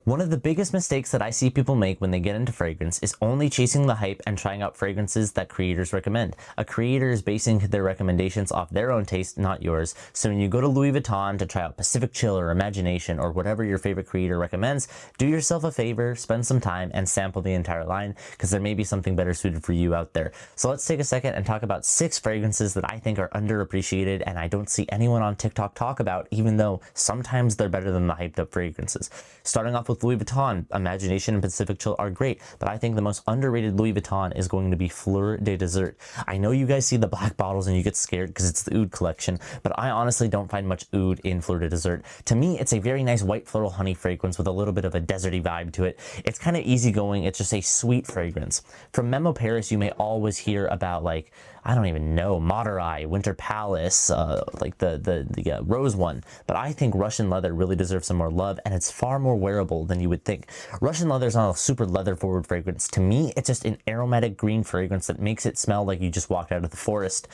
One of the biggest mistakes that I see people make when they get into fragrance is only chasing the hype and trying out fragrances that creators recommend. A creator is basing their recommendations off their own taste, not yours. So when you go to Louis Vuitton to try out Pacific Chill or Imagination or whatever your favorite creator recommends, do yourself a favor, spend some time and sample the entire line because there may be something better suited for you out there. So let's take a second and talk about 6 fragrances that I think are underappreciated and I don't see anyone on TikTok talk about, even though sometimes they're better than the hyped up fragrances. Starting off with Louis Vuitton, Imagination and Pacific Chill are great, but I think the most underrated Louis Vuitton is going to be Fleur de Dessert. I know you guys see the black bottles and you get scared because it's the oud collection, but I honestly don't find much oud in Fleur de Dessert. To me, it's a very nice white floral honey fragrance with a little bit of a deserty vibe to it. It's kind of easygoing. It's just a sweet fragrance. From Memo Paris, you may always hear about, like, I don't even know, Madurai, Winter Palace, like the rose one. But I think Russian Leather really deserves some more love, and it's far more wearable than you would think. Russian Leather is not a super leather forward fragrance. To me, it's just an aromatic green fragrance that makes it smell like you just walked out of the forest.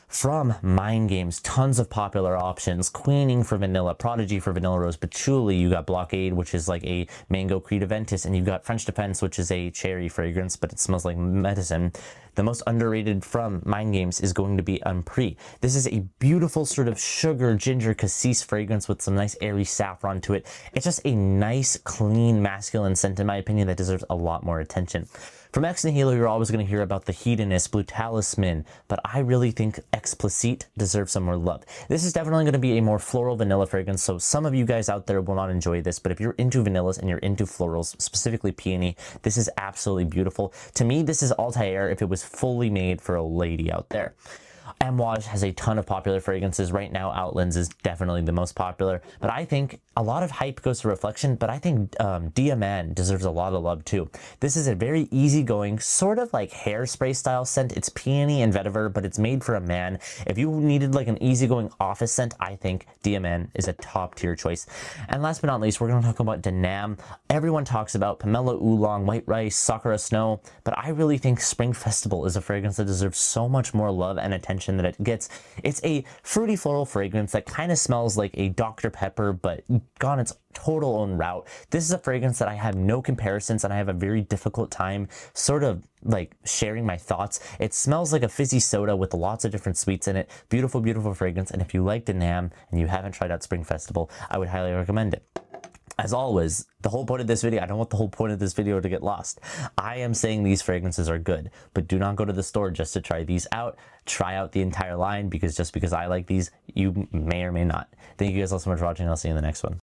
From Mind Games, tons of popular options. Queening for vanilla, Prodigy for vanilla rose, Patchouli, you got Blockade, which is like a mango Creed Aventus, and you've got French Defense, which is a cherry fragrance, but it smells like medicine. The most underrated from Mind Games is going to be Unpris. This is a beautiful sort of sugar, ginger, cassis fragrance with some nice airy saffron to it. It's just a nice, clean, masculine scent, in my opinion, that deserves a lot more attention. From Ex Nihilo, you're always going to hear about the Hedonist, Blue Talisman, but I really think Explicit deserves some more love. This is definitely going to be a more floral vanilla fragrance, so some of you guys out there will not enjoy this, but if you're into vanillas and you're into florals, specifically peony, this is absolutely beautiful. To me, this is Altair if it was fully made for a lady out there. Amouage has a ton of popular fragrances. Right now, Outlands is definitely the most popular, but I think a lot of hype goes to Reflection, but I think Diamant deserves a lot of love too. This is a very easygoing, sort of like hairspray style scent. It's peony and vetiver, but it's made for a man. If you needed like an easygoing office scent, I think Diamant is a top tier choice. And last but not least, we're going to talk about Denam. Everyone talks about Pomelo Oolong, White Rice, Sakura Snow, but I really think Spring Festival is a fragrance that deserves so much more love and attention that it gets. It's a fruity floral fragrance that kind of smells like a Dr. Pepper, but gone its total own route. This is a fragrance that I have no comparisons and I have a very difficult time sort of like sharing my thoughts. It smells like a fizzy soda with lots of different sweets in it. Beautiful, beautiful fragrance. And if you like Denam and you haven't tried out Spring Festival, I would highly recommend it. As always, the whole point of this video, I don't want the whole point of this video to get lost. I am saying these fragrances are good, but do not go to the store just to try these out. Try out the entire line, because just because I like these, you may or may not. Thank you guys all so much for watching. I'll see you in the next one.